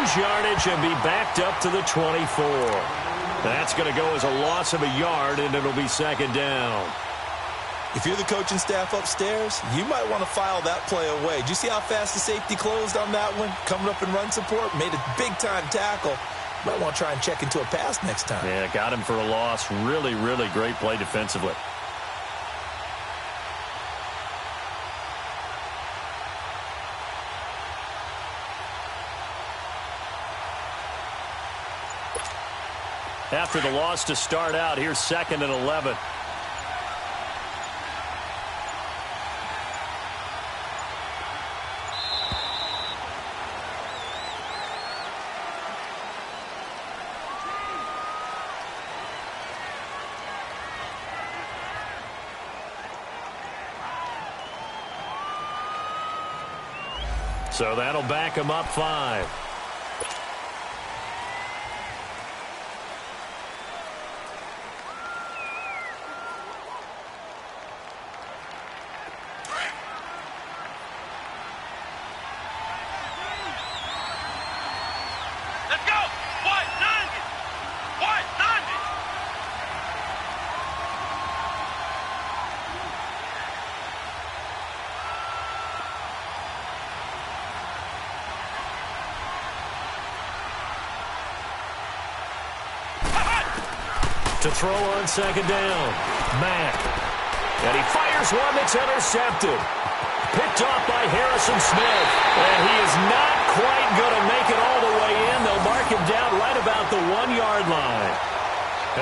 lose yardage and be backed up to the 24. That's going to go as a loss of a yard, and it'll be second down. If you're the coaching staff upstairs, you might want to file that play away. Did you see how fast the safety closed on that one? Coming up in run support, made a big-time tackle. Might want to try and check into a pass next time. Yeah, got him for a loss. Really, really great play defensively. After the loss to start out, here's 2nd and 11. So that'll back him up 5. To throw on second down, Mack. And he fires one that's intercepted. Picked off by Harrison Smith. And he is not quite going to make it all the way in. They'll mark him down right about the 1-yard line.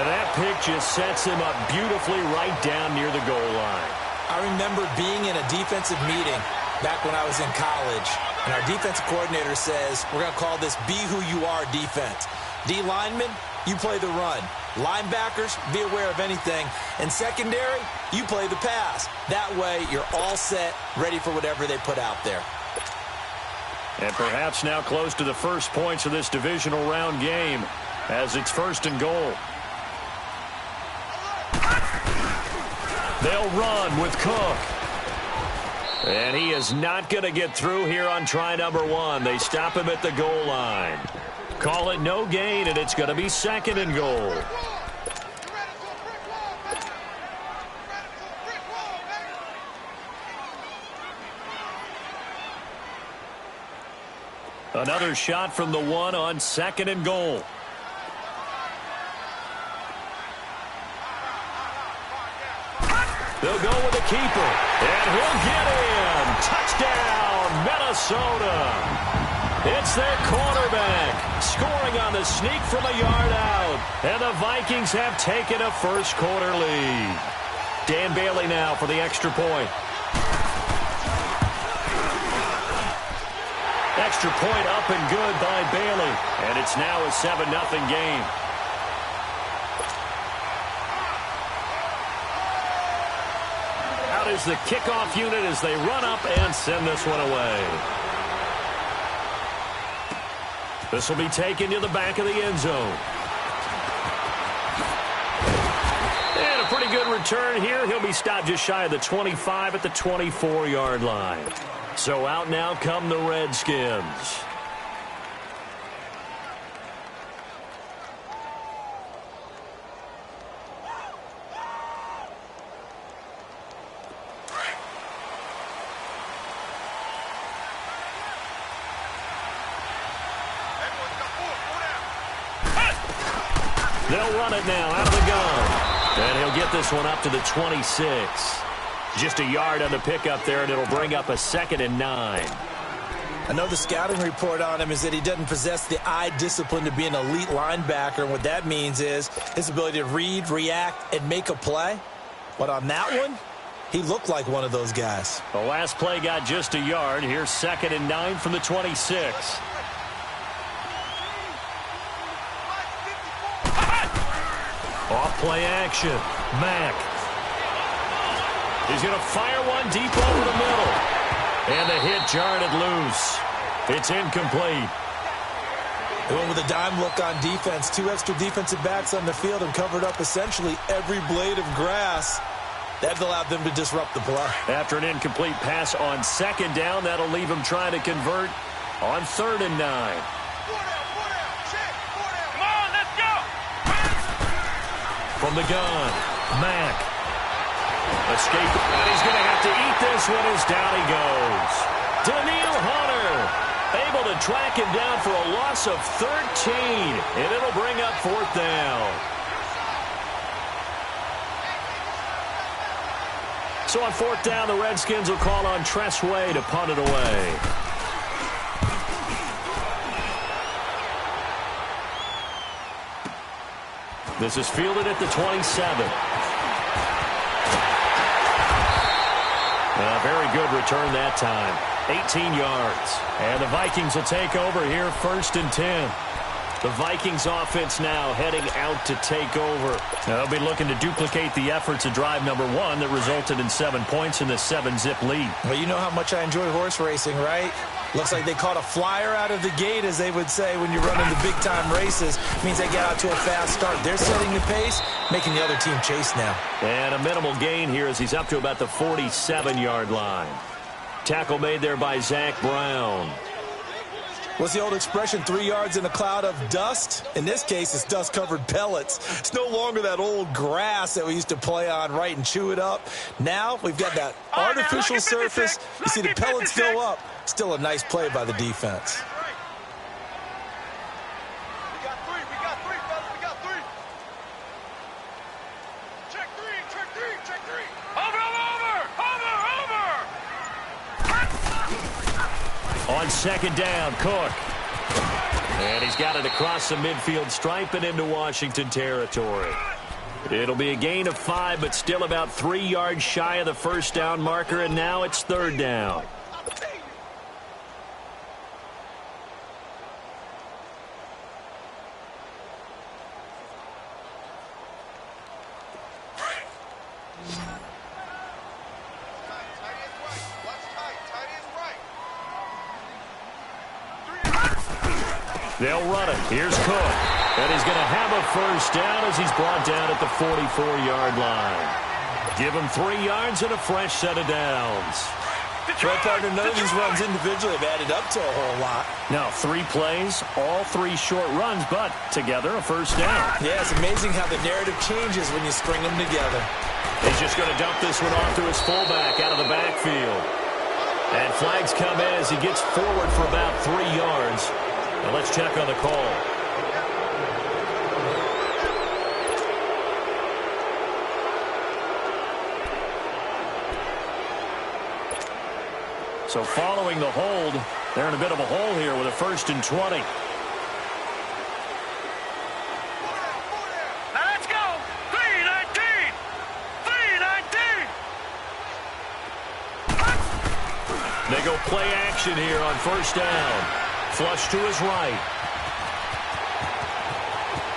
And that pick just sets him up beautifully right down near the goal line. I remember being in a defensive meeting back when I was in college. And our defensive coordinator says, we're going to call this Be Who You Are defense. D linemen, you play the run. Linebackers, be aware of anything. And secondary, you play the pass. That way, you're all set, ready for whatever they put out there. And perhaps now close to the first points of this divisional round game as it's 1st and goal. They'll run with Cook. And he is not going to get through here on try number 1. They stop him at the goal line. Call it no gain, and it's going to be 2nd and goal. Another shot from the 1 on 2nd and goal. They'll go with the keeper, and he'll get in. Touchdown, Minnesota. It's their quarterback scoring on the sneak from a yard out. And the Vikings have taken a first-quarter lead. Dan Bailey now for the extra point. Extra point up and good by Bailey. And it's now a 7-0 game. Out is the kickoff unit as they run up and send this one away. This will be taken to the back of the end zone. And a pretty good return here. He'll be stopped just shy of the 25 at the 24-yard line. So out now come the Redskins. They'll run it now out of the gun. And he'll get this one up to the 26. Just a yard on the pickup there, and it'll bring up a 2nd and 9. I know the scouting report on him is that he doesn't possess the eye discipline to be an elite linebacker. And what that means is his ability to read, react, and make a play. But on that one, he looked like one of those guys. The last play got just a yard. Here's 2nd and 9 from the 26. Off play action. Mack. He's going to fire one deep over the middle. And the hit jarred it loose. It's incomplete. They went with a dime look on defense. 2 extra defensive backs on the field and covered up essentially every blade of grass. That allowed them to disrupt the play. After an incomplete pass on 2nd down, that'll leave him trying to convert on 3rd and 9. Come on, let's go. From the gun, Mack. Escape, and he's going to have to eat this one as down he goes. Daniil Hunter able to track him down for a loss of 13, and it'll bring up 4th down. So on 4th down, the Redskins will call on Tressway to punt it away. This is fielded at the 27. A very good return that time. 18 yards. And the Vikings will take over here 1st and 10. The Vikings offense now heading out to take over. Now they'll be looking to duplicate the efforts of drive number 1 that resulted in 7 points in the 7-zip lead. Well, you know how much I enjoy horse racing, right? Looks like they caught a flyer out of the gate, as they would say when you're running the big-time races. Means they get out to a fast start. They're setting the pace, making the other team chase now. And a minimal gain here as he's up to about the 47-yard line. Tackle made there by Zach Brown. What's the old expression, 3 yards in a cloud of dust? In this case, it's dust-covered pellets. It's no longer that old grass that we used to play on, right, and chew it up. Now we've got that artificial surface. You see the pellets go up. Still a nice play by the defense. We got three, fellas, we got three. Check three. Over. On 2nd down, Cook. And he's got it across the midfield stripe and into Washington territory. It'll be a gain of 5, but still about 3 yards shy of the 1st down marker, and now it's 3rd down. They'll run it. Here's Cook. And he's going to have a 1st down as he's brought down at the 44-yard line. Give him 3 yards and a fresh set of downs. Right, partner, none of these runs individually have added up to a whole lot. Now, 3 plays, all 3 short runs, but together a 1st down. Yeah, it's amazing how the narrative changes when you string them together. He's just going to dump this one off to his fullback out of the backfield. And flags come in as he gets forward for about 3 yards. Now let's check on the call. So following the hold, they're in a bit of a hole here with a 1st and 20. Now let's go. 3-19. 3-19. They go play action here on 1st down. Flush to his right.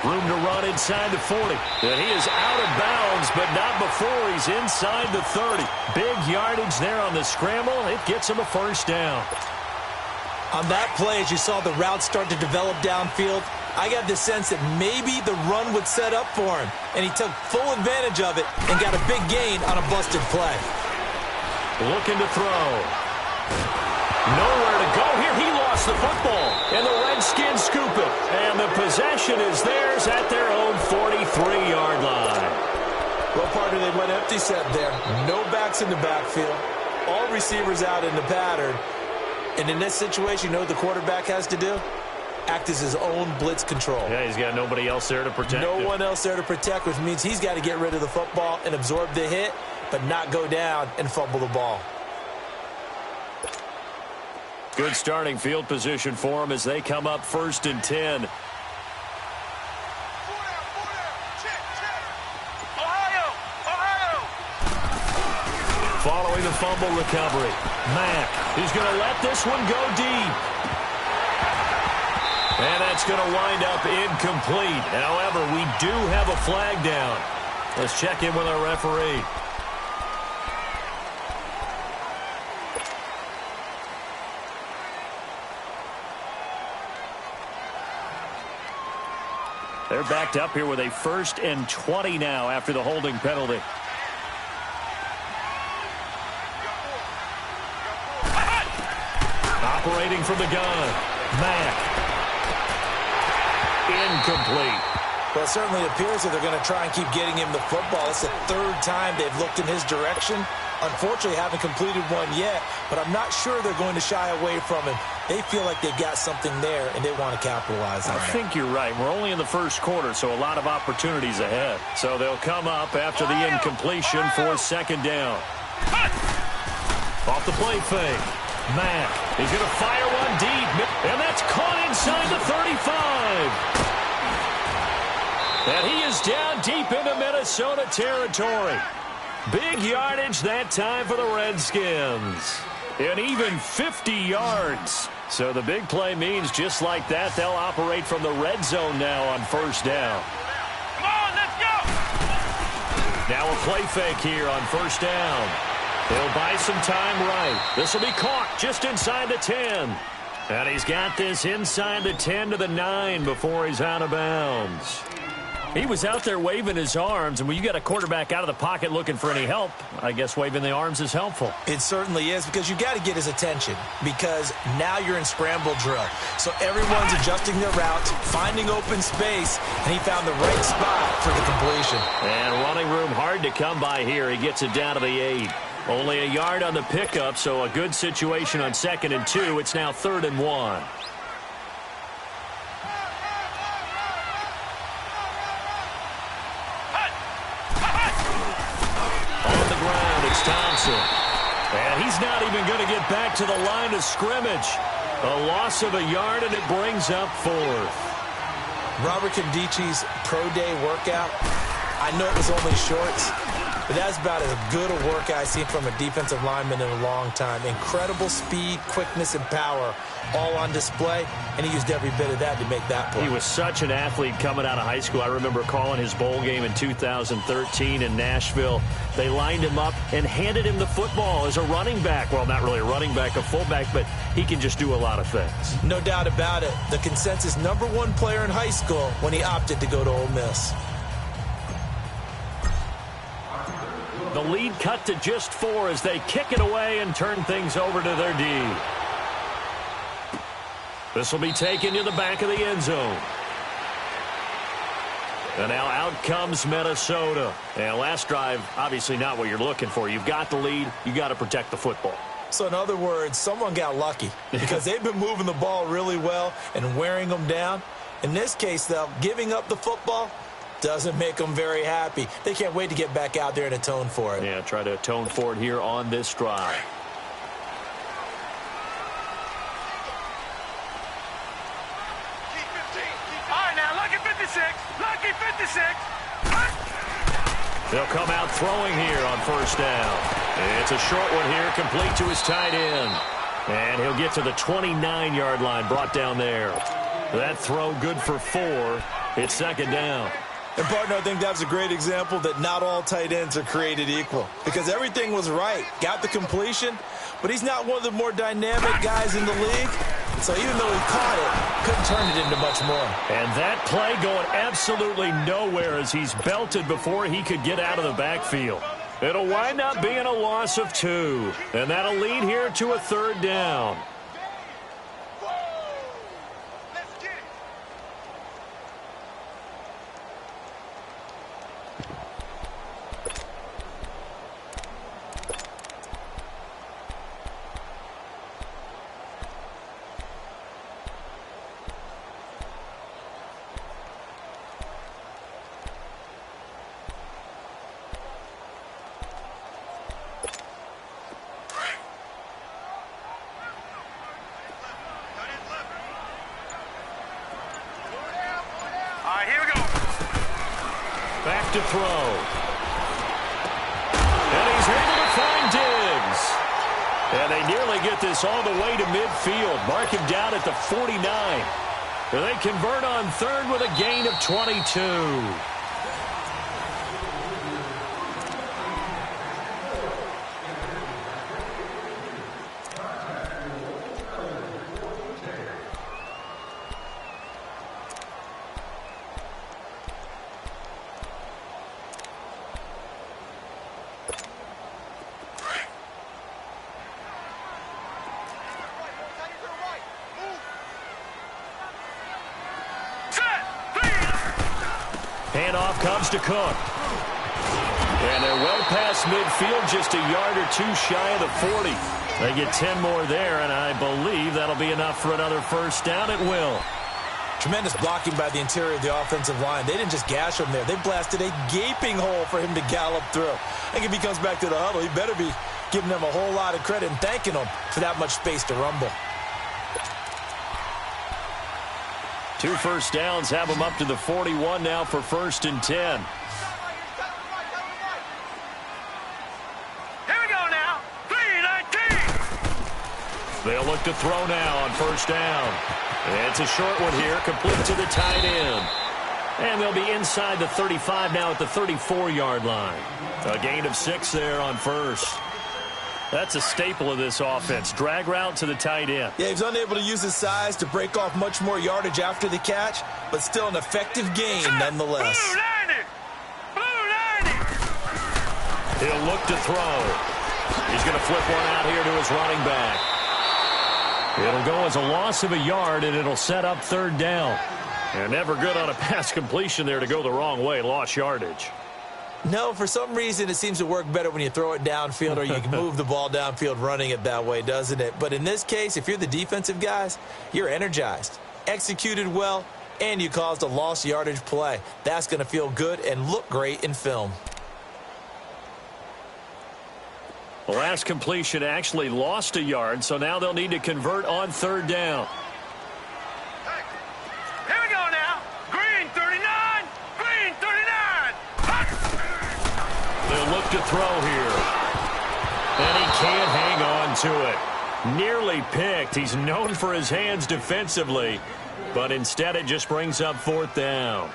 Room to run inside the 40. And he is out of bounds, but not before he's inside the 30. Big yardage there on the scramble. It gets him a 1st down. On that play, as you saw the route start to develop downfield, I got the sense that maybe the run would set up for him. And he took full advantage of it and got a big gain on a busted play. Looking to throw. Nowhere to go here. He lost the football, and the Redskins scoop it. And the possession is theirs at their own 43-yard line. Well, partner, they went empty set there. No backs in the backfield. All receivers out in the pattern. And in this situation, you know what the quarterback has to do? Act as his own blitz control. Yeah, he's got nobody else there to protect him. No one else there to protect, which means he's got to get rid of the football and absorb the hit, but not go down and fumble the ball. Good starting field position for him as they come up 1st and 10. Following the fumble recovery, Mack is going to let this one go deep. And that's going to wind up incomplete. However, we do have a flag down. Let's check in with our referee. They're backed up here with a 1st and 20 now after the holding penalty. Operating from the gun, Mack. incomplete. Well, it certainly appears that they're going to try and keep getting him the football. It's the third time they've looked in his direction. Unfortunately, haven't completed one yet, but I'm not sure they're going to shy away from him. They feel like they've got something there, and they want to capitalize on it. I think you're right. We're only in the first quarter, so a lot of opportunities ahead. So they'll come up after the incompletion for second down. Off the play fake. Mack, he's going to fire one deep, and that's caught inside the 35. And he is down deep into Minnesota territory. Big yardage that time for the Redskins. And even 50 yards. So the big play means just like that, they'll operate from the red zone now on first down. Come on, let's go! Now a play fake here on first down. They'll buy some time right. This will be caught just inside the 10. And he's got this inside the 10 to the 9 before he's out of bounds. He was out there waving his arms, and when you got a quarterback out of the pocket looking for any help, I guess waving the arms is helpful. It certainly is, because you got to get his attention, because now you're in scramble drill. So everyone's adjusting their route, finding open space, and he found the right spot for the completion. And running room hard to come by here. He gets it down to the 8. Only a yard on the pickup, so a good situation on 2nd and 2. It's now 3rd and 1. Thompson. And he's not even going to get back to the line of scrimmage. A loss of a yard, and it brings up 4th. Robert Condici's pro day workout, I know it was only shorts, but that's about as good a workout I've seen from a defensive lineman in a long time. Incredible speed, quickness, and power all on display, and he used every bit of that to make that play. He was such an athlete coming out of high school. I remember calling his bowl game in 2013 in Nashville. They lined him up and handed him the football as a running back. Well, not really a running back, a fullback, but he can just do a lot of things. No doubt about it. The consensus #1 player in high school when he opted to go to Ole Miss. The lead cut to just 4 as they kick it away and turn things over to their D. This will be taken to the back of the end zone. And now out comes Minnesota. And last drive, obviously not what you're looking for. You've got the lead. You got to protect the football. So in other words, someone got lucky because they've been moving the ball really well and wearing them down. In this case, though, giving up the football doesn't make them very happy. They can't wait to get back out there and atone for it. Yeah, try to atone for it here on this drive. All right, now, lucky 56. Lucky 56. They'll come out throwing here on first down. It's a short one here, complete to his tight end. And he'll get to the 29-yard line, brought down there. That throw good for 4. It's 2nd down. And, partner, I think that's a great example that not all tight ends are created equal, because everything was right. Got the completion, but he's not one of the more dynamic guys in the league. So even though he caught it, couldn't turn it into much more. And that play going absolutely nowhere as he's belted before he could get out of the backfield. It'll wind up being a loss of 2. And that'll lead here to a 3rd down. Back to throw. And he's able to find Diggs. And they nearly get this all the way to midfield. Mark him down at the 49. And they convert on 3rd with a gain of 22. Handoff comes to Cook. And they're well past midfield, just a yard or two shy of the 40. They get 10 more there, and I believe that'll be enough for another first down. It will. Tremendous blocking by the interior of the offensive line. They didn't just gash him there. They blasted a gaping hole for him to gallop through. I think if he comes back to the huddle, he better be giving them a whole lot of credit and thanking them for that much space to rumble. 2 first downs have them up to the 41 now for 1st and 10. They'll look to throw now on 1st down. It's a short one here, complete to the tight end. And they'll be inside the 35 now at the 34-yard line. A gain of 6 there on 1st. That's a staple of this offense. Drag route to the tight end. Yeah, he's unable to use his size to break off much more yardage after the catch, but still an effective gain nonetheless. He'll look to throw. He's going to flip one out here to his running back. It'll go as a loss of a yard, and it'll set up 3rd down. And never good on a pass completion there to go the wrong way. Lost yardage. No, for some reason it seems to work better when you throw it downfield or you can move the ball downfield running it that way, doesn't it? But in this case, if you're the defensive guys, you're energized, executed well, and you caused a lost yardage play. That's going to feel good and look great in film. The last completion actually lost a yard, so now they'll need to convert on 3rd down. Here we go now. Green 39. Green 39. They'll look to throw here. And he can't hang on to it. Nearly picked. He's known for his hands defensively, but instead it just brings up 4th down.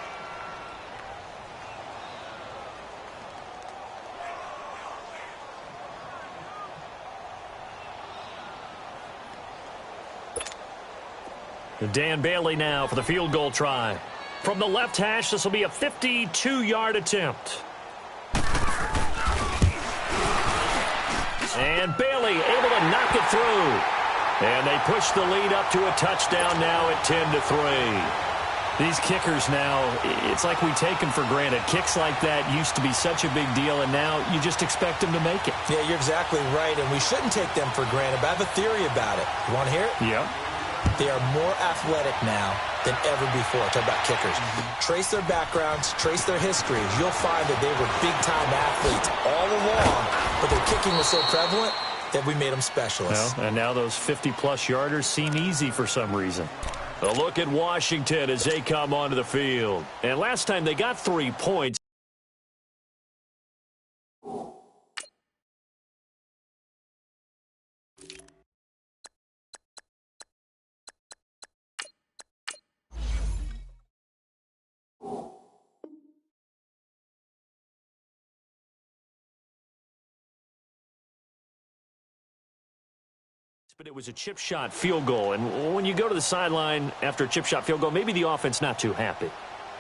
Dan Bailey now for the field goal try. From the left hash, this will be a 52-yard attempt. And Bailey able to knock it through. And they push the lead up to a touchdown now at 10-3. These kickers now, it's like we take them for granted. Kicks like that used to be such a big deal, and now you just expect them to make it. Yeah, you're exactly right, and we shouldn't take them for granted, but I have a theory about it. You want to hear it? Yeah. They are more athletic now than ever before. Talk about kickers. Trace their backgrounds, trace their histories. You'll find that they were big-time athletes all along, but their kicking was so prevalent that we made them specialists. Well, and now those 50-plus yarders seem easy for some reason. A look at Washington as they come onto the field. And last time they got 3 points. But it was a chip shot field goal, and when you go to the sideline after a chip shot field goal, maybe the offense not too happy.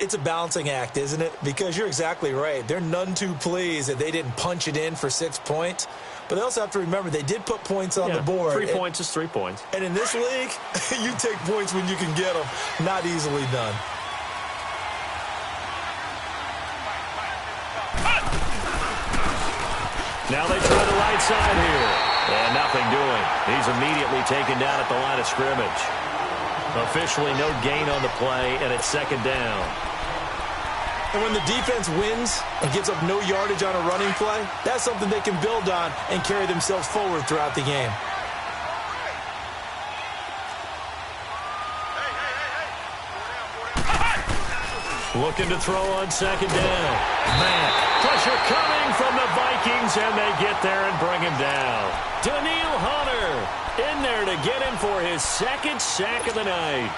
It's a balancing act, isn't it? Because you're exactly right. They're none too pleased that they didn't punch it in for 6 points. But they also have to remember they did put points on the board. 3 points is 3 points. And in this league, you take points when you can get them. Not easily done. Now they try the right side here. And nothing doing. He's immediately taken down at the line of scrimmage. Officially no gain on the play, and it's 2nd down. And when the defense wins and gives up no yardage on a running play, that's something they can build on and carry themselves forward throughout the game. Looking to throw on 2nd down. Mack. Pressure coming from the Vikings, and they get there and bring him down. Daniil Hunter in there to get him for his 2nd sack of the night.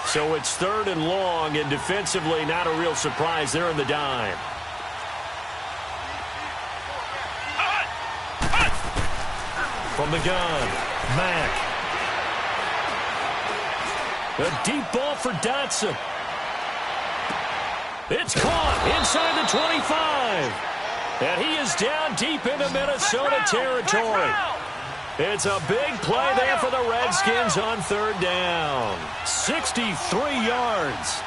So it's 3rd and long, and defensively not a real surprise. They're in the dime. From the gun, Mack. A deep ball for Dotson. It's caught inside the 25. And he is down deep into Minnesota territory. It's a big play there for the Redskins on third down. 63 yards.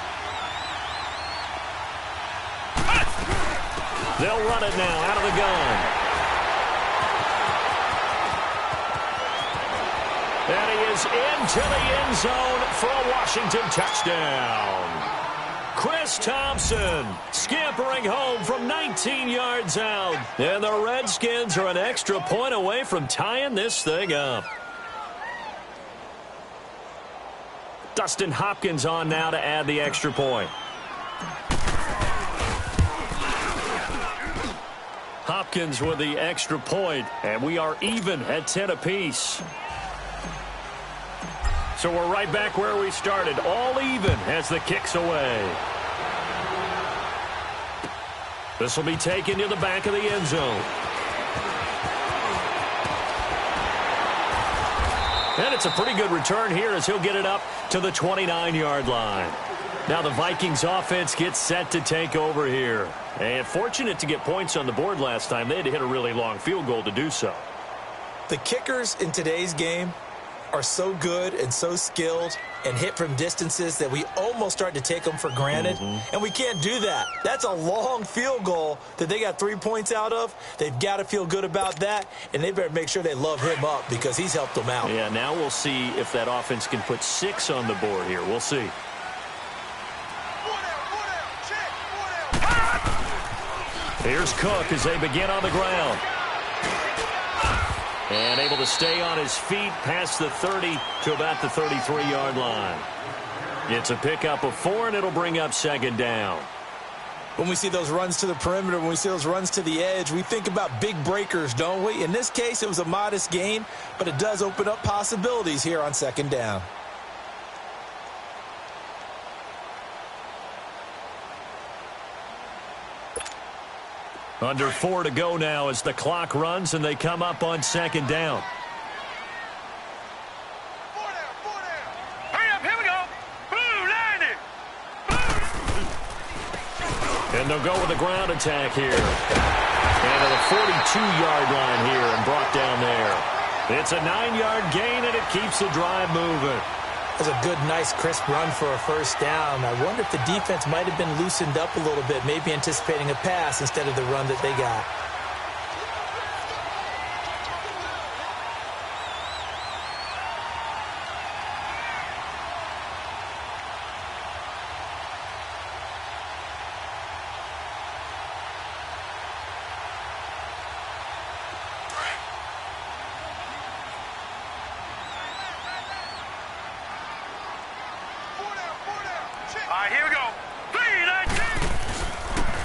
They'll run it now out of the gun. And he is into the end zone for a Washington touchdown. Chris Thompson scampering home from 19 yards out. And the Redskins are an extra point away from tying this thing up. Dustin Hopkins on now to add the extra point. Hopkins with the extra point, and we are even at 10 apiece. So we're right back where we started, all even as the kick's away. This will be taken to the back of the end zone. And it's a pretty good return here as he'll get it up to the 29-yard line. Now the Vikings offense gets set to take over here. And fortunate to get points on the board last time. They had to hit a really long field goal to do so. The kickers in today's game are so good and so skilled and hit from distances that we almost start to take them for granted. And we can't do that. That's a long field goal that they got 3 points out of. They've got to feel good about that, and they better make sure they love him up because he's helped them out. Yeah, now we'll see if that offense can put 6 on the board here. We'll see. Here's Cook as they begin on the ground. And able to stay on his feet past the 30 to about the 33-yard line. It's a pickup of 4, and it'll bring up second down. When we see those runs to the perimeter, when we see those runs to the edge, we think about big breakers, don't we? In this case, it was a modest gain, but it does open up possibilities here on second down. Under 4 to go now as the clock runs and they come up on second down. Hurry up, here we go. Blue, line it. And they'll go with a ground attack here. And to the 42-yard line here and brought down there. It's a 9-yard gain and it keeps the drive moving. That's a good, nice, crisp run for a first down. I wonder if the defense might have been loosened up a little bit, maybe anticipating a pass instead of the run that they got. All right, here we go. 3-19.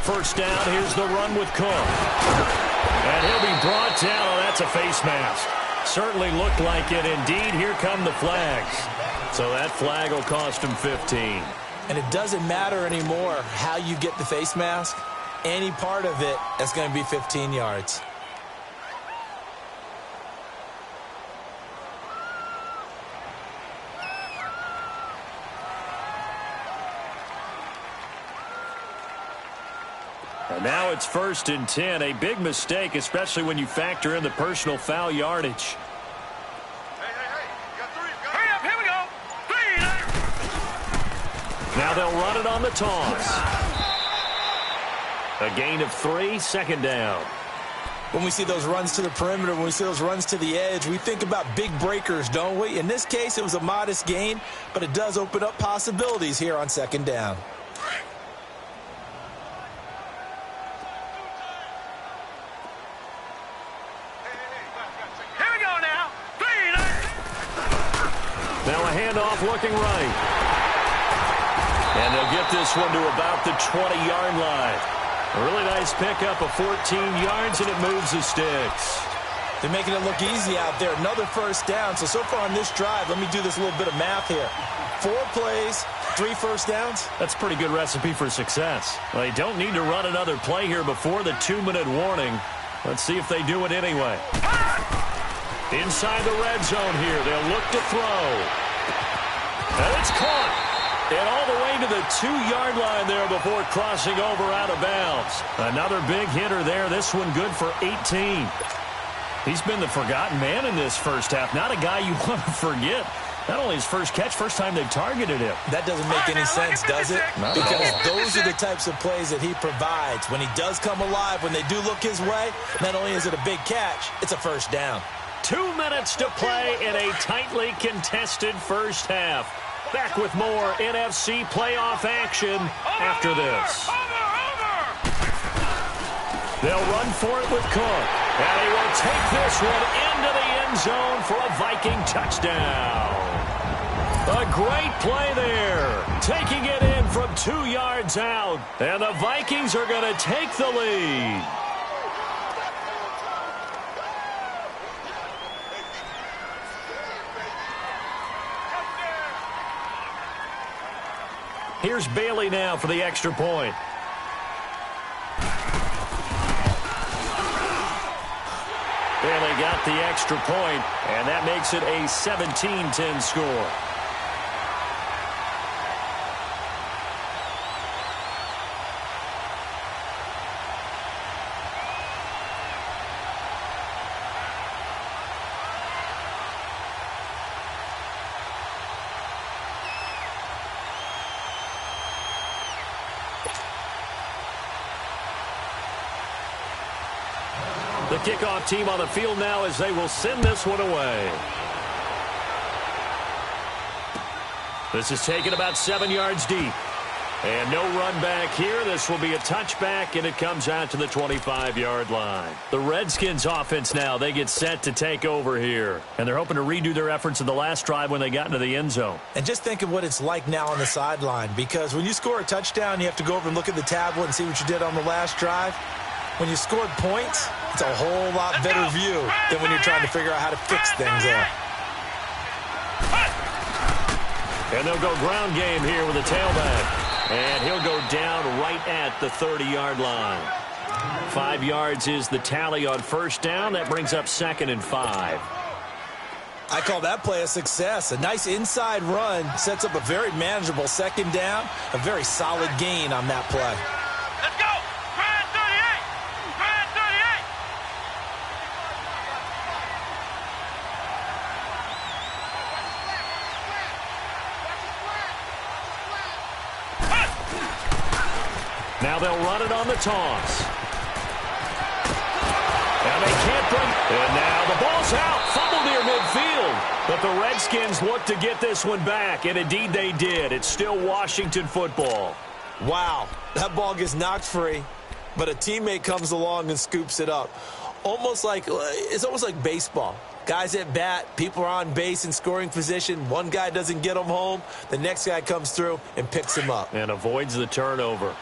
First down, here's the run with Cook. And he'll be brought down. Oh, that's a face mask. Certainly looked like it. Indeed, here come the flags. So that flag will cost him 15. And it doesn't matter anymore how you get the face mask. Any part of it, that's going to be 15 yards. And now it's 1st and 10. A big mistake, especially when you factor in the personal foul yardage. Hey. You got 3. Hurry up, here we go. 3. Now they'll run it on the toss. A gain of 3, second down. When we see those runs to the perimeter, when we see those runs to the edge, we think about big breakers, don't we? In this case, it was a modest gain, but it does open up possibilities here on second down. Here we go now. 3-19. Now a handoff looking right. And they'll get this one to about the 20-yard line. A really nice pickup of 14 yards, and it moves the sticks. They're making it look easy out there. Another first down. So far on this drive, let me do this little bit of math here. 4 plays, 3 first downs. That's a pretty good recipe for success. Well, they don't need to run another play here before the 2-minute warning. Let's see if they do it anyway. Inside the red zone here. They'll look to throw. And it's caught. And all the way to the 2-yard line there before crossing over out of bounds. Another big hitter there. This one good for 18. He's been the forgotten man in this first half. Not a guy you want to forget. Not only his first catch, first time they've targeted him. That doesn't make any sense, does it? Because those are the types of plays that he provides. When he does come alive, when they do look his way, not only is it a big catch, it's a first down. 2 minutes to play in a tightly contested first half. Back with more NFC playoff action after this. They'll run for it with Cook. And he will take this one into the end zone for a Viking touchdown. A great play there. Taking it in from 2 yards out. And the Vikings are going to take the lead. Here's Bailey now for the extra point. Bailey got the extra point, and that makes it a 17-10 score. The kickoff team on the field now as they will send this one away. This is taken about 7 yards deep. And no run back here. This will be a touchback, and it comes out to the 25-yard line. The Redskins offense now, they get set to take over here. And they're hoping to redo their efforts in the last drive when they got into the end zone. And just think of what it's like now on the sideline, because when you score a touchdown, you have to go over and look at the tablet and see what you did on the last drive. When you scored points, it's a whole lot better view than when you're trying to figure out how to fix things up. And they'll go ground game here with a tailback. And he'll go down right at the 30-yard line. 5 yards is the tally on first down. That brings up 2nd and 5. I call that play a success. A nice inside run sets up a very manageable second down. A very solid gain on that play. Let's go! Try 38! Try 38! Now they'll run it on the toss. And they can't bring... And now the ball's out. Fumble near midfield. But the Redskins look to get this one back. And indeed they did. It's still Washington football. Wow. That ball gets knocked free. But a teammate comes along and scoops it up. It's almost like baseball. Guys at bat, people are on base in scoring position. One guy doesn't get him home. The next guy comes through and picks him up. And avoids the turnover.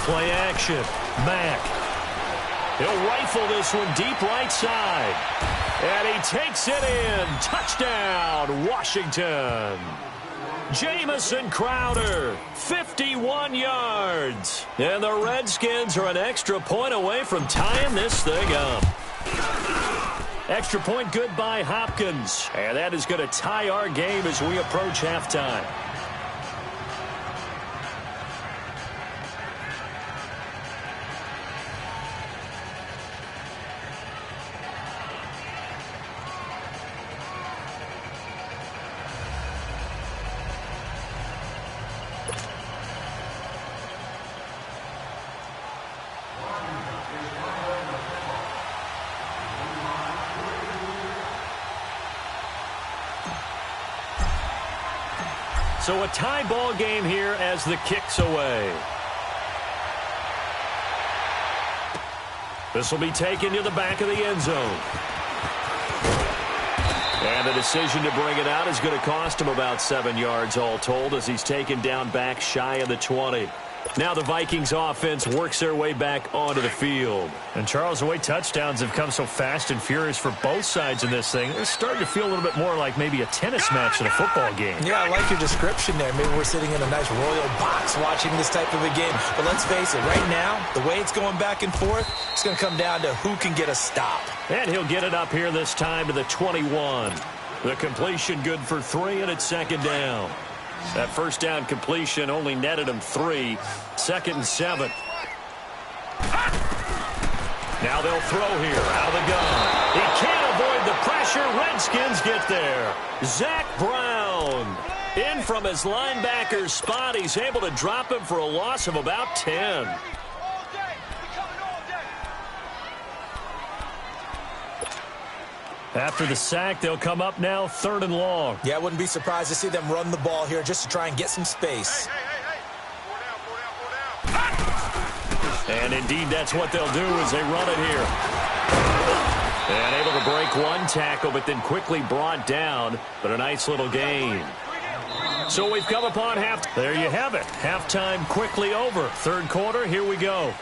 Play action. Mack. He'll rifle this one deep right side. And he takes it in. Touchdown, Washington. Jamison Crowder, 51 yards. And the Redskins are an extra point away from tying this thing up. Extra point good by Hopkins. And that is going to tie our game as we approach halftime. So a tie ball game here as the kick's away. This will be taken to the back of the end zone. And the decision to bring it out is going to cost him about 7 yards all told as he's taken down back shy of the 20. Now the Vikings offense works their way back onto the field. And Charles, the way touchdowns have come so fast and furious for both sides in this thing, it's starting to feel a little bit more like maybe a tennis match than a football game. Yeah, I like your description there. Maybe we're sitting in a nice royal box watching this type of a game. But let's face it, right now, the way it's going back and forth, it's going to come down to who can get a stop. And he'll get it up here this time to the 21. The completion good for 3, and it's 2nd down. That first down completion only netted him 3. 2nd and 7. Now they'll throw here out of the gun. He can't avoid the pressure. Redskins get there. Zach Brown in from his linebacker spot. He's able to drop him for a loss of about 10. After the sack, they'll come up now 3rd and long. Yeah, I wouldn't be surprised to see them run the ball here just to try and get some space. Hey. 4 down. And indeed, that's what they'll do as they run it here. And able to break one tackle, but then quickly brought down. But a nice little gain. So we've come upon half. There you have it. Halftime quickly over. 3rd quarter, here we go.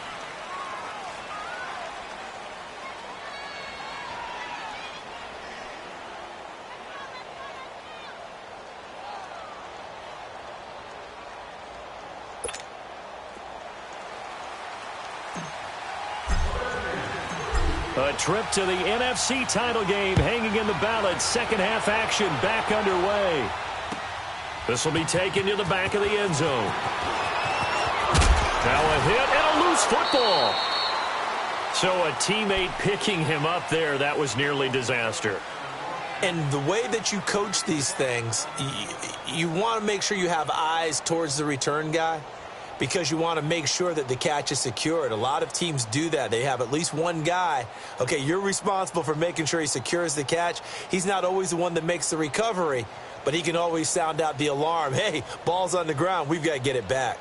A trip to the NFC title game hanging in the balance. Second half action back underway. This will be taken to the back of the end zone. Now a hit and a loose football. So a teammate picking him up there. That was nearly disaster. And the way that you coach these things, you want to make sure you have eyes towards the return guy, because you want to make sure that the catch is secured. A lot of teams do that. They have at least one guy. Okay, you're responsible for making sure he secures the catch. He's not always the one that makes the recovery, but he can always sound out the alarm. Hey, ball's on the ground. We've got to get it back.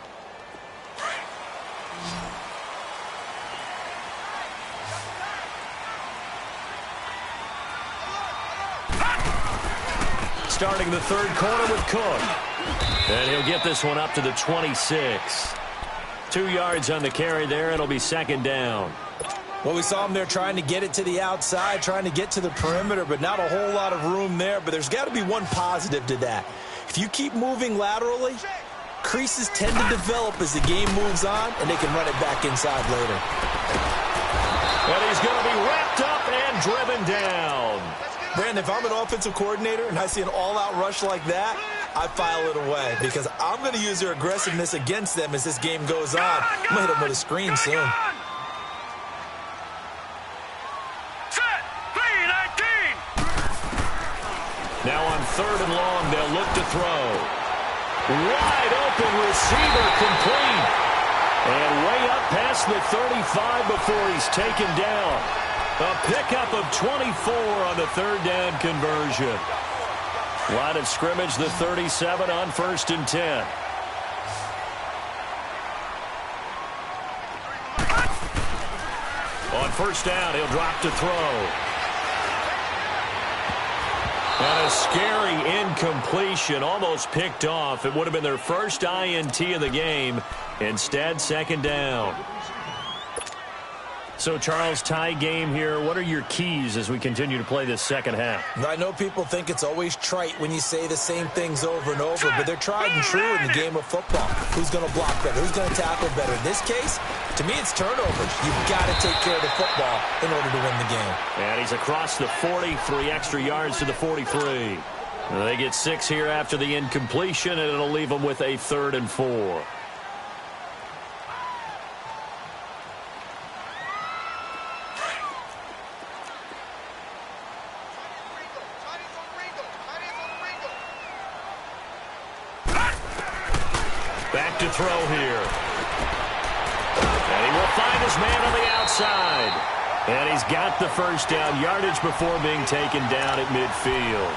Starting the 3rd quarter with Cook. And he'll get this one up to the 26. 2 yards on the carry there. It'll be 2nd down. Well, we saw him there trying to get it to the outside, trying to get to the perimeter, but not a whole lot of room there. But there's got to be one positive to that. If you keep moving laterally, creases tend to develop as the game moves on, and they can run it back inside later. And he's going to be wrapped up and driven down. Brandon, if I'm an offensive coordinator and I see an all-out rush like that, I file it away, because I'm going to use their aggressiveness against them as this game goes on. I'm going to hit them with a screen soon. Set. 3-19. Now on 3rd and long, they'll look to throw. Wide open receiver complete. And way up past the 35 before he's taken down. A pickup of 24 on the 3rd down conversion. Line of scrimmage, the 37 on 1st and 10. On 1st down, he'll drop to throw. And a scary incompletion, almost picked off. It would have been their first INT of the game. Instead, 2nd down. So, Charles, tie game here. What are your keys as we continue to play this 2nd half? I know people think it's always trite when you say the same things over and over, but they're tried and true in the game of football. Who's going to block better? Who's going to tackle better? In this case, to me, it's turnovers. You've got to take care of the football in order to win the game. And he's across the 40, 3 extra yards to the 43. They get 6 here after the incompletion, and it'll leave them with a 3rd and 4. Back to throw here. And he will find his man on the outside. And he's got the 1st down yardage before being taken down at midfield.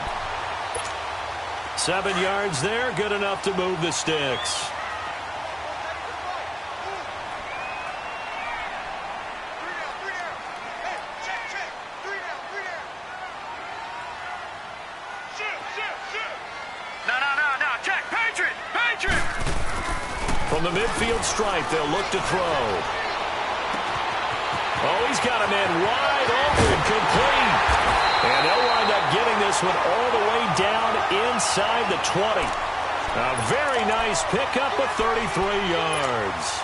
7 yards there, good enough to move the sticks. From the midfield stripe, they'll look to throw. Oh, he's got a man wide open, complete. And they'll wind up getting this one all the way down inside the 20. A very nice pickup of 33 yards.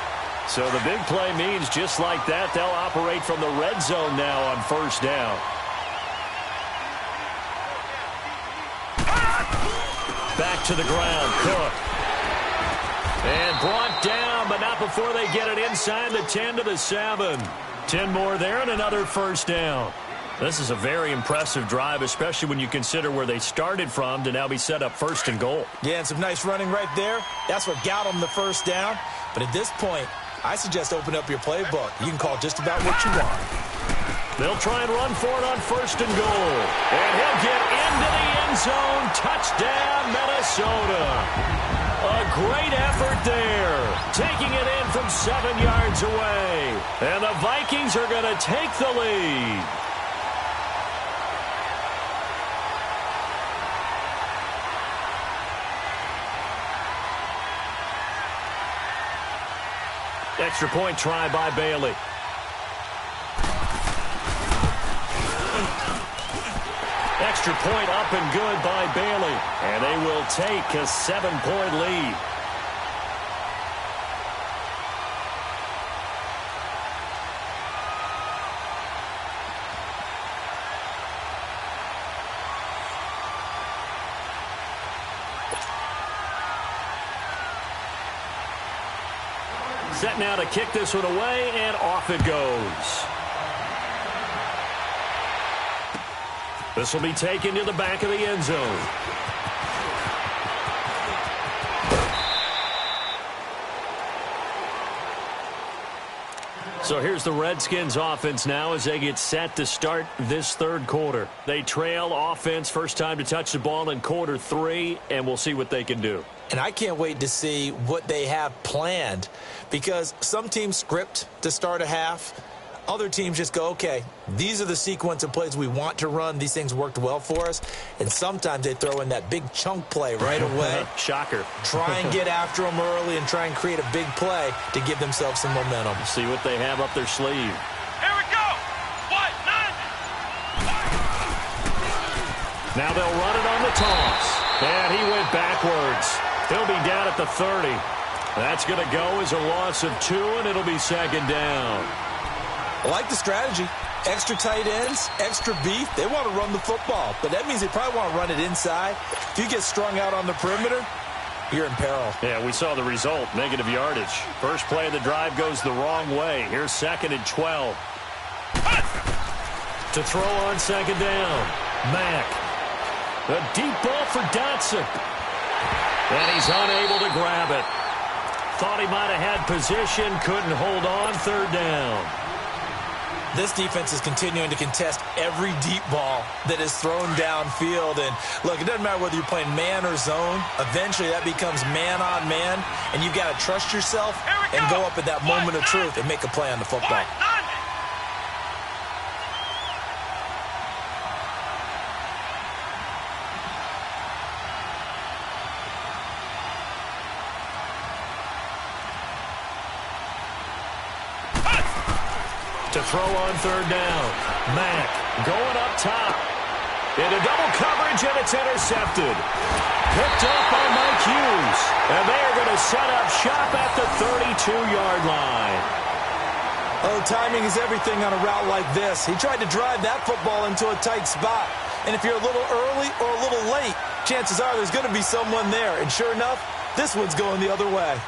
So the big play means just like that, they'll operate from the red zone now on 1st down. Back to the ground, Cook. And brought down, but not before they get it inside the 10 to the 7. 10 more there and another first down. This is a very impressive drive, especially when you consider where they started from to now be set up first and goal. Yeah, and some nice running right there. That's what got them the first down. But at this point, I suggest open up your playbook. You can call just about what you want. They'll try and run for it on first and goal. And he'll get into the end zone. Touchdown, Minnesota. A great effort there. Taking it in from 7 yards away. And the Vikings are going to take the lead. Extra point try by Bailey. Extra point up and good by Bailey. And they will take a 7-point lead. Set now to kick this one away, and off it goes. This will be taken to the back of the end zone. So here's the Redskins offense now as they get set to start this third quarter. They trail offense first time to touch the ball in quarter 3, and we'll see what they can do. And I can't wait to see what they have planned, because some teams script to start a half. Other teams just go, okay, these are the sequence of plays we want to run. These things worked well for us. And sometimes they throw in that big chunk play right away. Shocker. Try and get after them early and try and create a big play to give themselves some momentum. See what they have up their sleeve. Here we go. What? 90. Now they'll run it on the toss. And he went backwards. He'll be down at the 30. That's going to go as a loss of 2, and it'll be second down. I like the strategy. Extra tight ends, extra beef. They want to run the football, but that means they probably want to run it inside. If you get strung out on the perimeter, you're in peril. Yeah, we saw the result, negative yardage. First play of the drive goes the wrong way. Here's 2nd and 12. To throw on second down, Mack. A deep ball for Dotson. And he's unable to grab it. Thought he might have had position, couldn't hold on, third down. This defense is continuing to contest every deep ball that is thrown downfield. And, look, it doesn't matter whether you're playing man or zone. Eventually, that becomes man-on-man, and you've got to trust yourself and go up at that moment of truth and make a play on the football. To throw on third down. Mack going up top. Into double coverage, and it's intercepted. Picked up by Mike Hughes. And they are going to set up shop at the 32-yard line. Oh, timing is everything on a route like this. He tried to drive that football into a tight spot. And if you're a little early or a little late, chances are there's going to be someone there. And sure enough, this one's going the other way.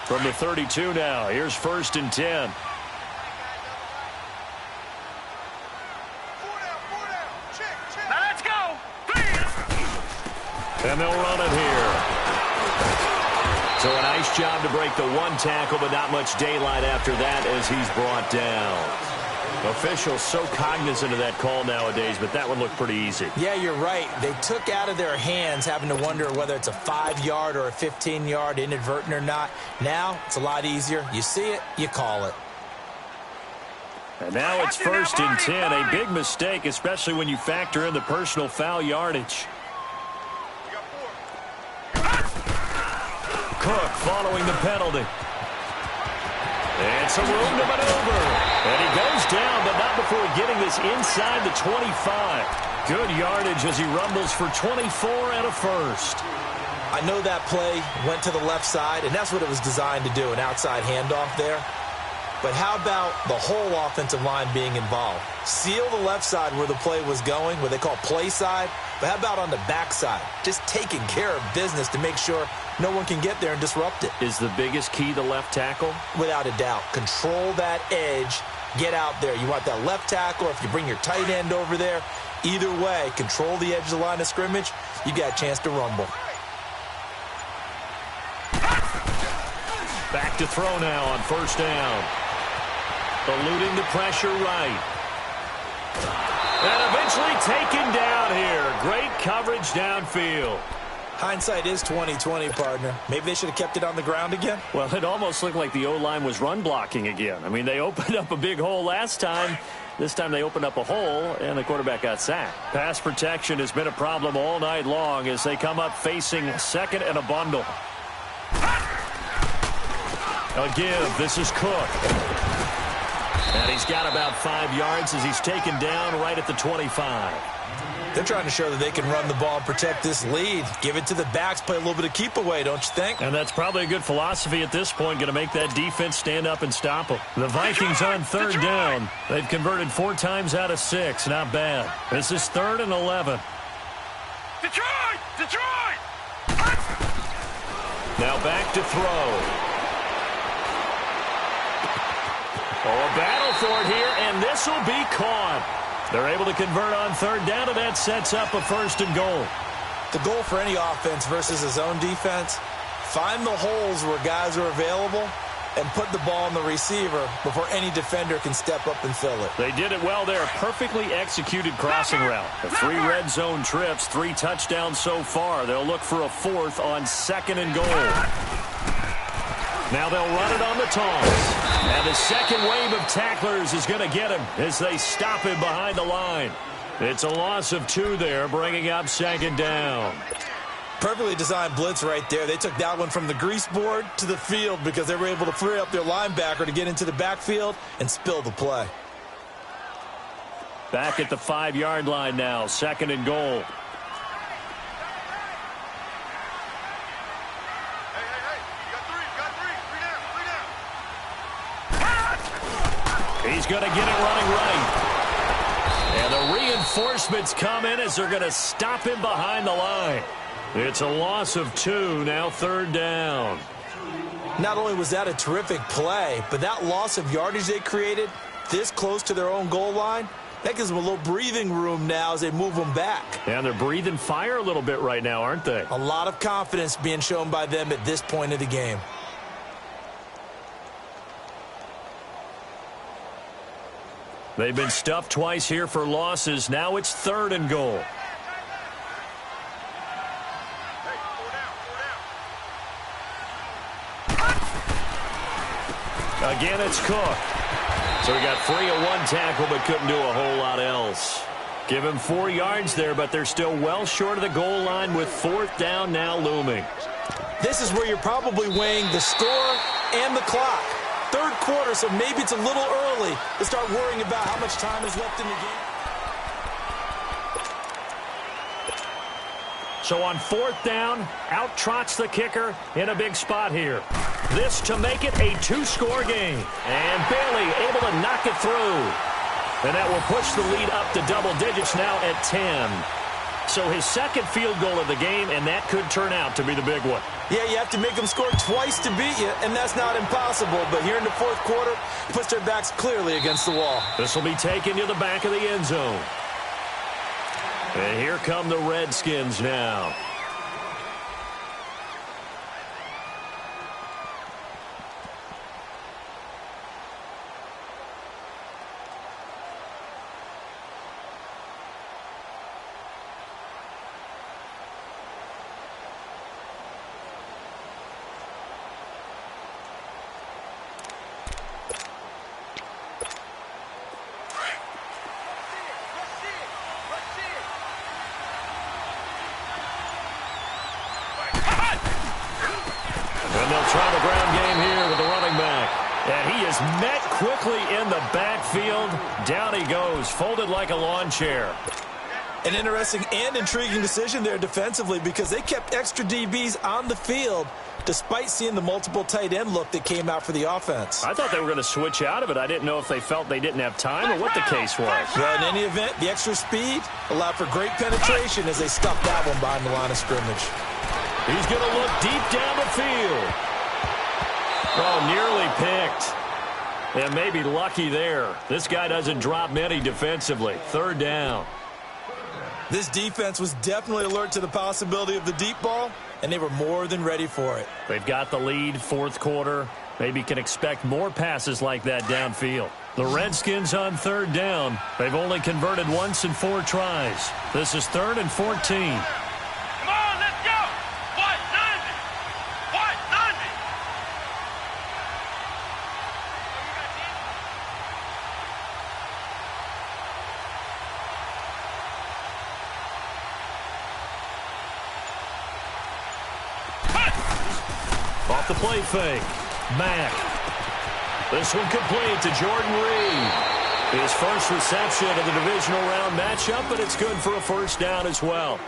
From the 32 now, here's 1st and 10. Now let's go. And they'll run it here. So a nice job to break the one tackle, but not much daylight after that as he's brought down. Officials so cognizant of that call nowadays, but that one looked pretty easy. Yeah, you're right. They took out of their hands having to wonder whether it's a 5-yard or a 15-yard inadvertent or not. Now it's a lot easier. You see it, you call it. And now it's 1st and 10. A big mistake, especially when you factor in the personal foul yardage. Cook following the penalty. And some room to maneuver. And he goes down, but not before getting this inside the 25. Good yardage as he rumbles for 24 and a first. I know that play went to the left side, and that's what it was designed to do, an outside handoff there. But how about the whole offensive line being involved? Seal the left side where the play was going, what they call play side. But how about on the back side? Just taking care of business to make sure no one can get there and disrupt it. Is the biggest key the left tackle? Without a doubt. Control that edge. Get out there. You want that left tackle, or if you bring your tight end over there, either way, control the edge of the line of scrimmage, you got a chance to rumble. Back to throw now on first down. Eluding the pressure right. And eventually taken down here. Great coverage downfield. Hindsight is 20/20, partner. Maybe they should have kept it on the ground again. Well, it almost looked like the O-line was run blocking again. I mean, they opened up a big hole last time. This time they opened up a hole, and the quarterback got sacked. Pass protection has been a problem all night long as they come up facing second and a bundle. Again, this is Cook. And he's got about 5 yards as he's taken down right at the 25. They're trying to show that they can run the ball and protect this lead. Give it to the backs, play a little bit of keep away, don't you think? And that's probably a good philosophy at this point, going to make that defense stand up and stop them. The Vikings on third down. They've converted 4 times out of 6. Not bad. This is 3rd and 11. Detroit! Detroit! Now back to throw. Oh, a battle for it here, and this will be caught. They're able to convert on third down, and that sets up a 1st and goal. The goal for any offense versus his own defense, find the holes where guys are available and put the ball on the receiver before any defender can step up and fill it. They did it well there. Perfectly executed crossing route. 3 red zone trips, 3 touchdowns so far. They'll look for a 4th on 2nd and goal. Now they'll run it on the toss. And the second wave of tacklers is going to get him as they stop him behind the line. It's a loss of 2 there, bringing up 2nd down. Perfectly designed blitz right there. They took that one from the grease board to the field because they were able to free up their linebacker to get into the backfield and spill the play. Back at the 5-yard line now, 2nd and goal. He's going to get it running right. And the reinforcements come in as they're going to stop him behind the line. It's a loss of 2, now 3rd down. Not only was that a terrific play, but that loss of yardage they created this close to their own goal line, that gives them a little breathing room now as they move them back. And they're breathing fire a little bit right now, aren't they? A lot of confidence being shown by them at this point of the game. They've been stuffed twice here for losses. Now it's 3rd and goal. Again, it's Cook. So he got free of 1 tackle but couldn't do a whole lot else. Give him 4 yards there, but they're still well short of the goal line with 4th down now looming. This is where you're probably weighing the score and the clock. 3rd quarter, so maybe it's a little early to start worrying about how much time is left in the game. So on 4th down, out trots the kicker in a big spot here. This to make it a 2-score game. And Bailey able to knock it through. And that will push the lead up to double digits now at 10. So his 2nd field goal of the game, and that could turn out to be the big one. Yeah, you have to make them score twice to beat you, and that's not impossible. But here in the 4th quarter, puts their backs clearly against the wall. This will be taken to the back of the end zone. And here come the Redskins now. Try the ground game here with the running back. And he is met quickly in the backfield. Down he goes, folded like a lawn chair. An interesting and intriguing decision there defensively because they kept extra DBs on the field despite seeing the multiple tight end look that came out for the offense. I thought they were going to switch out of it. I didn't know if they felt they didn't have time or what the case was. Well, in any event, the extra speed allowed for great penetration as they stuffed that one behind the line of scrimmage. He's going to look deep down the field. Oh, nearly picked. And maybe lucky there. This guy doesn't drop many defensively. Third down. This defense was definitely alert to the possibility of the deep ball, and they were more than ready for it. They've got the lead, fourth quarter. Maybe can expect more passes like that downfield. The Redskins on third down. They've only converted once in 4 tries. This is 3rd and 14. Come on, let's go. What, 90? What, 90? Off the play fake. Mack. This one complete to Jordan Reed. His first reception of the divisional round matchup, but it's good for a first down as well.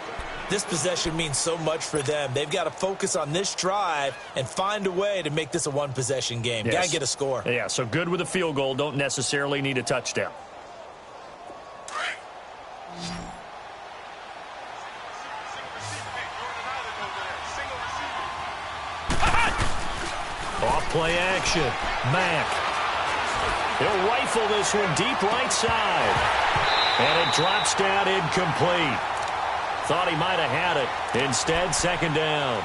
This possession means so much for them. They've got to focus on this drive and find a way to make this a one-possession game. Yes. Got to get a score. Yeah, so good with a field goal. Don't necessarily need a touchdown. Off play action. Mack. He'll rifle this one deep right side. And it drops down incomplete. Thought he might have had it. Instead, second down.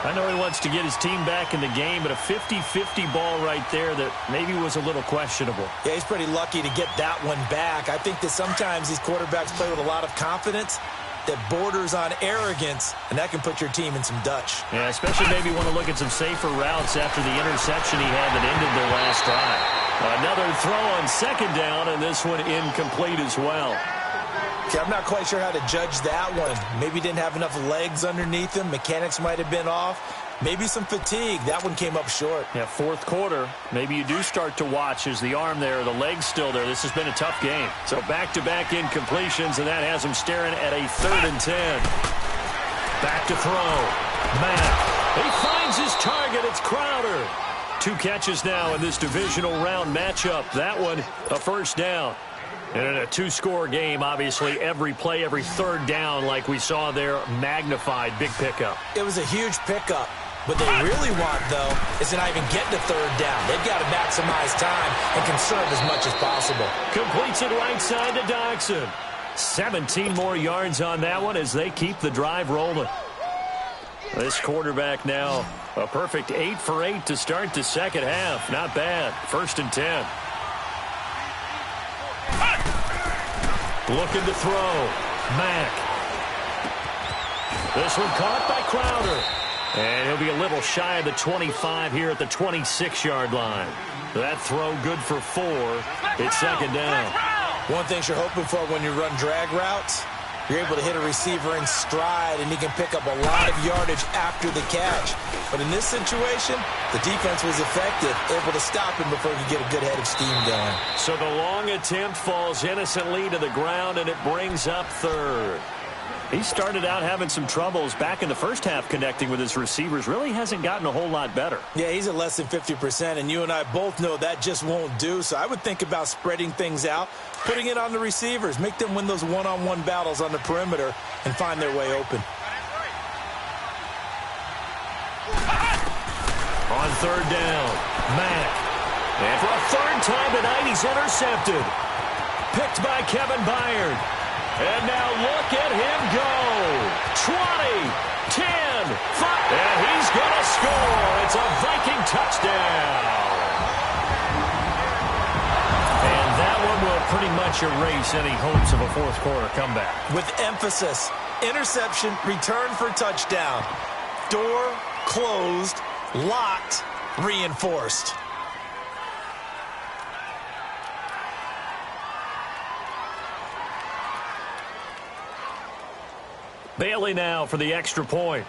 I know he wants to get his team back in the game, but a 50-50 ball right there that maybe was a little questionable. Yeah, he's pretty lucky to get that one back. I think that sometimes these quarterbacks play with a lot of confidence that borders on arrogance, and that can put your team in some Dutch. Yeah, especially maybe want to look at some safer routes after the interception he had that ended their last drive. Another throw on second down, and this one incomplete as well. Okay, I'm not quite sure how to judge that one. Maybe didn't have enough legs underneath him. Mechanics might have been off. Maybe some fatigue. That one came up short. Yeah, fourth quarter. Maybe you do start to watch as the arm there, the leg's still there. This has been a tough game. So back-to-back incompletions, and that has him staring at a 3rd and 10. Back to throw. Mack. He finds his target. It's Crowder. 2 catches now in this divisional round matchup. That one, a first down. And in a 2-score game, obviously, every play, every third down, like we saw there, magnified, big pickup. It was a huge pickup. What they really want, though, is to not even get to third down. They've got to maximize time and conserve as much as possible. Completes it right side to Dodson. 17 more yards on that one as they keep the drive rolling. This quarterback now, a perfect 8 for 8 to start the second half. Not bad. 1st and 10. Looking to throw. Mack. This one caught by Crowder. And he'll be a little shy of the 25 here at the 26-yard line. That throw good for 4. It's second down. One thing you're hoping for when you run drag routes, you're able to hit a receiver in stride, and he can pick up a lot of yardage after the catch. But in this situation, the defense was effective, able to stop him before he could get a good head of steam going. So the long attempt falls innocently to the ground, and it brings up 3rd. He started out having some troubles back in the first half connecting with his receivers. Really hasn't gotten a whole lot better. Yeah, he's at less than 50%, and you and I both know that just won't do. So I would think about spreading things out, putting it on the receivers, make them win those one-on-one battles on the perimeter and find their way open. On third down, Mack. And for a 3rd time tonight, he's intercepted. Picked by Kevin Byard. And now look at him go. 20, 10, 5. And he's going to score. It's a Viking touchdown. And that one will pretty much erase any hopes of a fourth quarter comeback. With emphasis, interception, return for touchdown. Door closed, locked, reinforced. Bailey now for the extra point.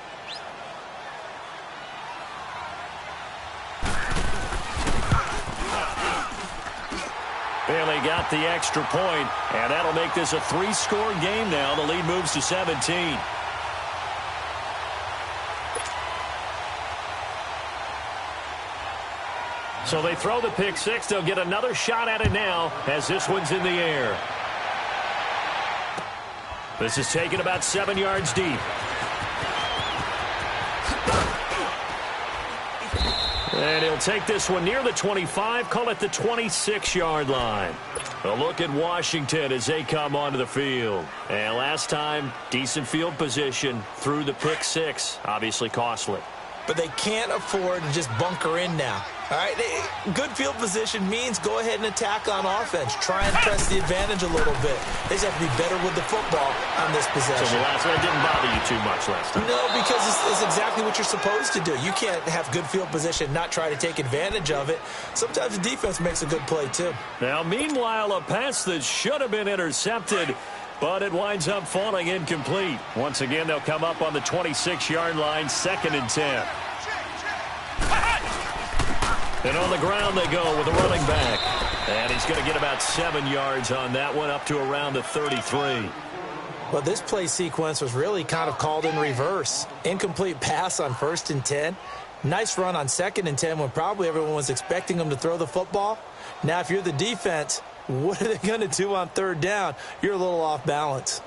And they got the extra point, and that'll make this a 3-score game now. The lead moves to 17. So they throw the pick six. They'll get another shot at it now as this one's in the air. This is taken about 7 yards deep. And he'll take this one near the 25, call it the 26-yard line. A look at Washington as they come onto the field. And last time, decent field position through the pick six. Obviously costly. But they can't afford to just bunker in now. All right, good field position means go ahead and attack on offense. Try and press the advantage a little bit. They just have to be better with the football on this possession. So the last one didn't bother you too much last time? No, because it's exactly what you're supposed to do. You can't have good field position, not try to take advantage of it. Sometimes the defense makes a good play, too. Now, meanwhile, a pass that should have been intercepted, but it winds up falling incomplete. Once again, they'll come up on the 26-yard line, 2nd and 10. And on the ground they go with a running back. And he's going to get about 7 yards on that one, up to around the 33. Well, this play sequence was really kind of called in reverse. Incomplete pass on 1st and 10. Nice run on 2nd and 10 when probably everyone was expecting him to throw the football. Now, if you're the defense, what are they going to do on 3rd down? You're a little off balance.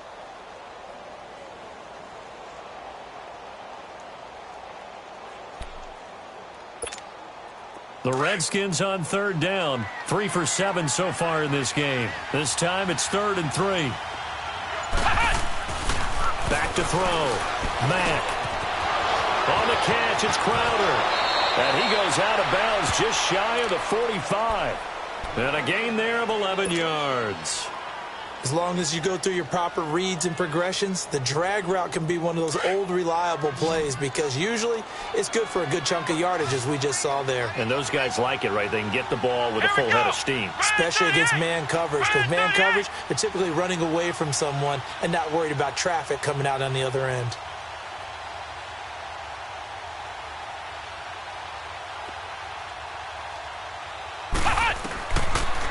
The Redskins on 3rd down. 3 for 7 so far in this game. This time it's 3rd and 3. Back to throw. Mack. On the catch, it's Crowder. And he goes out of bounds just shy of the 45. And a gain there of 11 yards. As long as you go through your proper reads and progressions, the drag route can be one of those old reliable plays because usually it's good for a good chunk of yardage, as we just saw there. And those guys like it, right? They can get the ball with a full head of steam. Especially against man coverage, because man coverage, they're typically running away from someone and not worried about traffic coming out on the other end.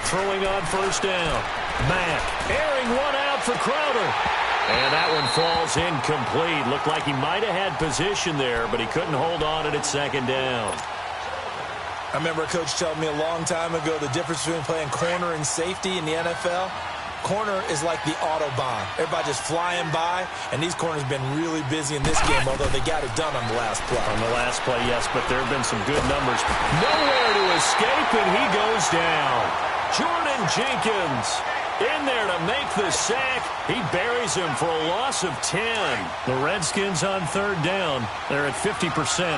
Throwing on 1st down. Mack airing one out for Crowder. And that one falls incomplete. Looked like he might have had position there, but he couldn't hold on it at 2nd down. I remember a coach telling me a long time ago the difference between playing corner and safety in the NFL. Corner is like the Autobahn. Everybody just flying by, and these corners have been really busy in this game, although they got it done on the last play. On the last play, yes, but there have been some good numbers. Nowhere to escape, and he goes down. Jordan Jenkins in there to make the sack. He buries him for a loss of 10. The Redskins on 3rd down. They're at 50%,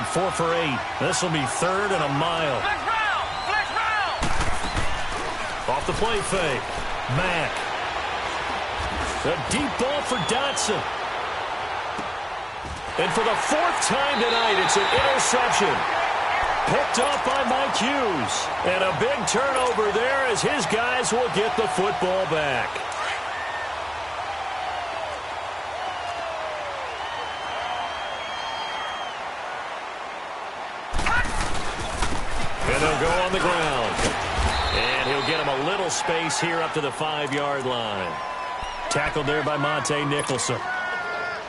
4 for 8. This will be 3rd and a mile. Flex round! Off the play fake. Mack. A deep ball for Dotson. And for the 4th time tonight, it's an interception. Picked off by Mike Hughes. And a big turnover there as his guys will get the football back. And they'll go on the ground. And he'll get him a little space here up to the 5-yard line. Tackled there by Monte Nicholson.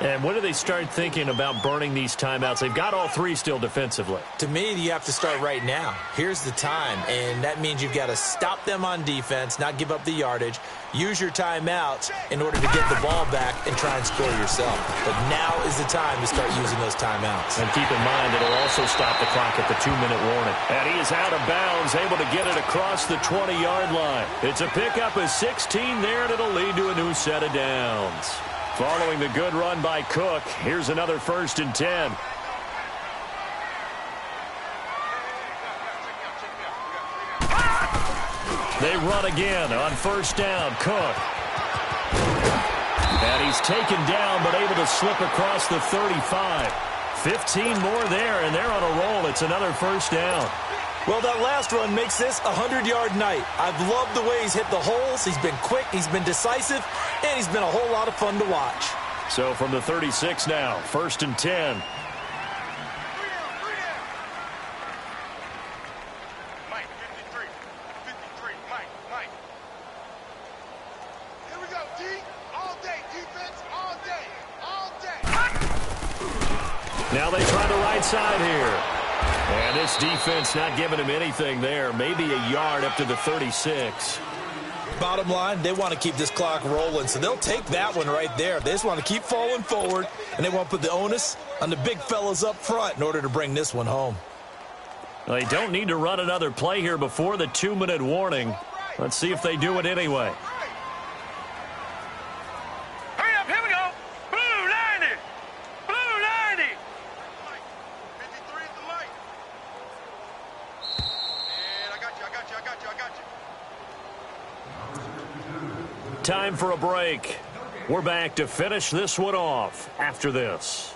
And when do they start thinking about burning these timeouts? They've got all 3 still defensively. To me, you have to start right now. Here's the time, and that means you've got to stop them on defense, not give up the yardage, use your timeouts in order to get the ball back and try and score yourself. But now is the time to start using those timeouts. And keep in mind, it'll also stop the clock at the 2-minute warning. And he is out of bounds, able to get it across the 20-yard line. It's a pickup of 16 there, and it'll lead to a new set of downs. Following the good run by Cook, here's another 1st and 10. They run again on 1st down. Cook. And he's taken down, but able to slip across the 35. 15 more there, and they're on a roll. It's another 1st down. Well, that last run makes this a 100-yard night. I've loved the way he's hit the holes. He's been quick, he's been decisive, and he's been a whole lot of fun to watch. So from the 36 now, 1st and 10. Mike, 53. 53. Mike. All day, defense, all day, all day. Now they try the right side here. And this defense not giving him anything there. Maybe a yard up to the 36. Bottom line, they want to keep this clock rolling, so they'll take that one right there. They just want to keep falling forward, and they want to put the onus on the big fellas up front in order to bring this one home. Well, they don't need to run another play here before the 2-minute warning. Let's see if they do it anyway. Hurry up, here we go. Blue 90. Blue 90. 53 is the light. And I got you. Time for a break. We're back to finish this one off after this.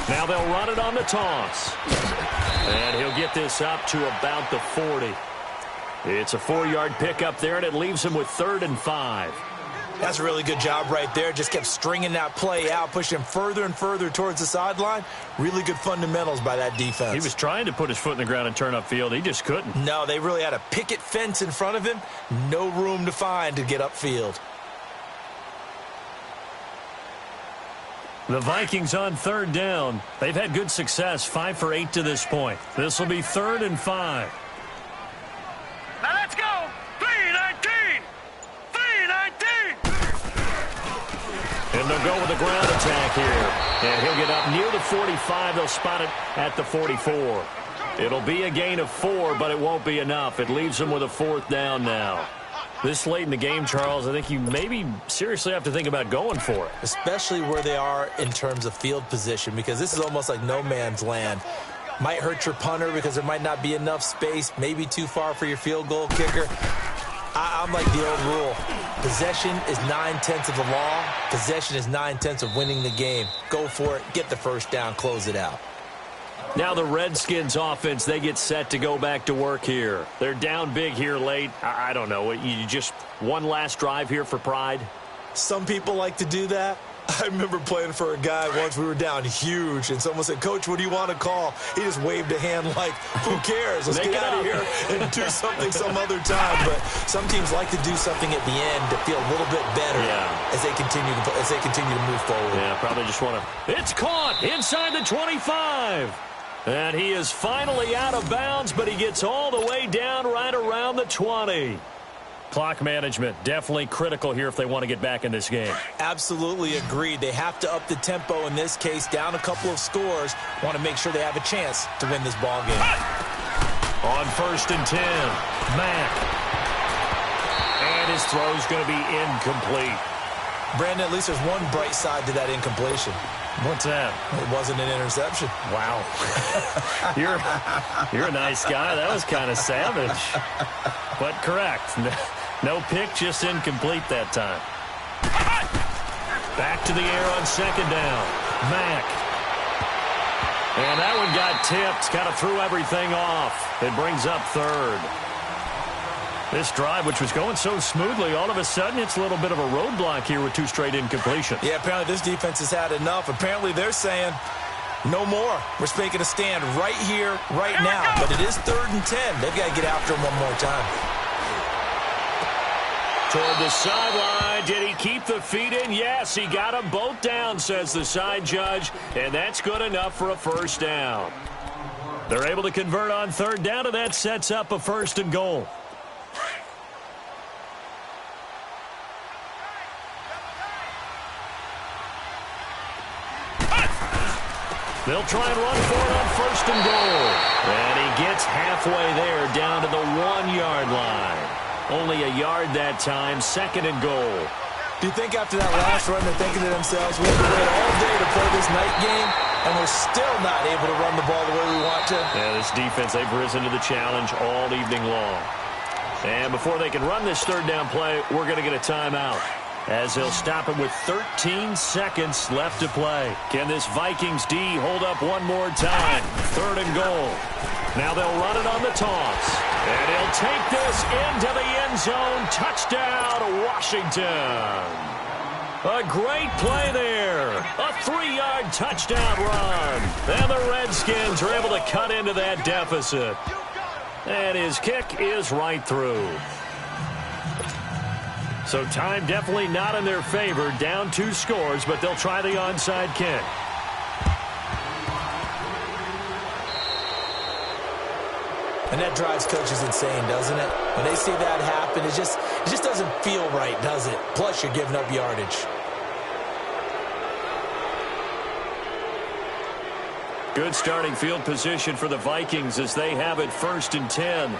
Now they'll run it on the toss. And he'll get this up to about the 40. It's a 4-yard pickup there, and it leaves him with 3rd and 5. That's a really good job right there. Just kept stringing that play out, pushing him further and further towards the sideline. Really good fundamentals by that defense. He was trying to put his foot in the ground and turn upfield. He just couldn't. No, they really had a picket fence in front of him. No room to find to get upfield. The Vikings on 3rd down. They've had good success, 5 for 8 to this point. This will be 3rd and 5. Now let's go. 319. 319. And they'll go with the ground attack here. And he'll get up near the 45. They'll spot it at the 44. It'll be a gain of 4, but it won't be enough. It leaves them with a 4th down now. This late in the game, Charles, I think you maybe seriously have to think about going for it. Especially where they are in terms of field position, because this is almost like no man's land. Might hurt your punter because there might not be enough space, maybe too far for your field goal kicker. I'm like the old rule. Possession is 9/10 of the law. Possession is 9/10 of winning the game. Go for it, get the first down, close it out. Now the Redskins offense, they get set to go back to work here. They're down big here late. I don't know. You just one last drive here for pride? Some people like to do that. I remember playing for a guy once. We were down huge, and someone said, "Coach, what do you want to call?" He just waved a hand like, "Who cares? Let's get out of here and do something some other time." But some teams like to do something at the end to feel a little bit better as they continue to move forward. Yeah, probably just want to. It's caught inside the 25. And he is finally out of bounds, but he gets all the way down right around the 20. Clock management, definitely critical here if they want to get back in this game. Absolutely agreed. They have to up the tempo in this case, down a couple of scores. Want to make sure they have a chance to win this ball game. On 1st and 10, Mack. And his throw's going to be incomplete. Brandon, at least there's one bright side to that incompletion. What's that? It wasn't an interception. Wow. You're a nice guy. That was kind of savage. But correct. No pick, just incomplete that time. Back to the air on 2nd down. Mack. And that one got tipped. Kind of threw everything off. It brings up 3rd. This drive, which was going so smoothly, all of a sudden it's a little bit of a roadblock here with 2 straight incompletions. Yeah, apparently this defense has had enough. Apparently they're saying, no more. We're making a stand right here, right now. But it is 3rd and 10. They've got to get after him one more time. Toward the sideline. Did he keep the feet in? Yes, he got them both down, says the side judge. And that's good enough for a 1st down. They're able to convert on 3rd down, and that sets up a 1st and goal. They'll try and run for it on 1st and goal. And he gets halfway there down to the 1-yard line. Only a yard that time, 2nd and goal. Do you think after that last run they're thinking to themselves, we have to wait all day to play this night game, and we're still not able to run the ball the way we want to? Yeah, this defense, they've risen to the challenge all evening long. And before they can run this 3rd down play, we're going to get a timeout. as he'll stop him with 13 seconds left to play. Can this Vikings D hold up one more time? 3rd and goal. Now they'll run it on the toss. And he'll take this into the end zone. Touchdown, Washington. A great play there. A 3-yard touchdown run. And the Redskins are able to cut into that deficit. And his kick is right through. So time definitely not in their favor. Down 2 scores, but they'll try the onside kick. And that drives coaches insane, doesn't it? When they see that happen, it just doesn't feel right, does it? Plus, you're giving up yardage. Good starting field position for the Vikings as they have it 1st and 10.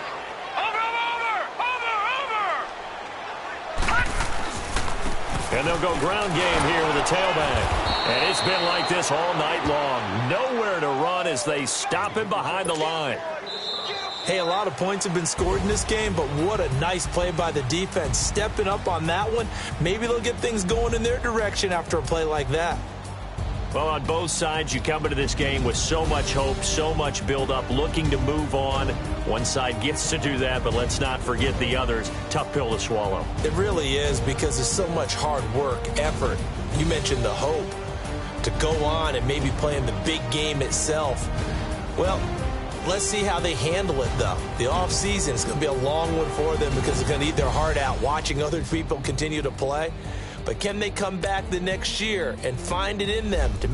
And they'll go ground game here with a tailback. And it's been like this all night long. Nowhere to run as they stop him behind the line. Hey, a lot of points have been scored in this game, but what a nice play by the defense. Stepping up on that one, maybe they'll get things going in their direction after a play like that. Well, on both sides, you come into this game with so much hope, so much build-up, looking to move on. One side gets to do that, but let's not forget the others. Tough pill to swallow. It really is, because there's so much hard work, effort. You mentioned the hope to go on and maybe play in the big game itself. Well, let's see how they handle it, though. The offseason is going to be a long one for them because they're going to eat their heart out watching other people continue to play. But can they come back the next year and find it in them to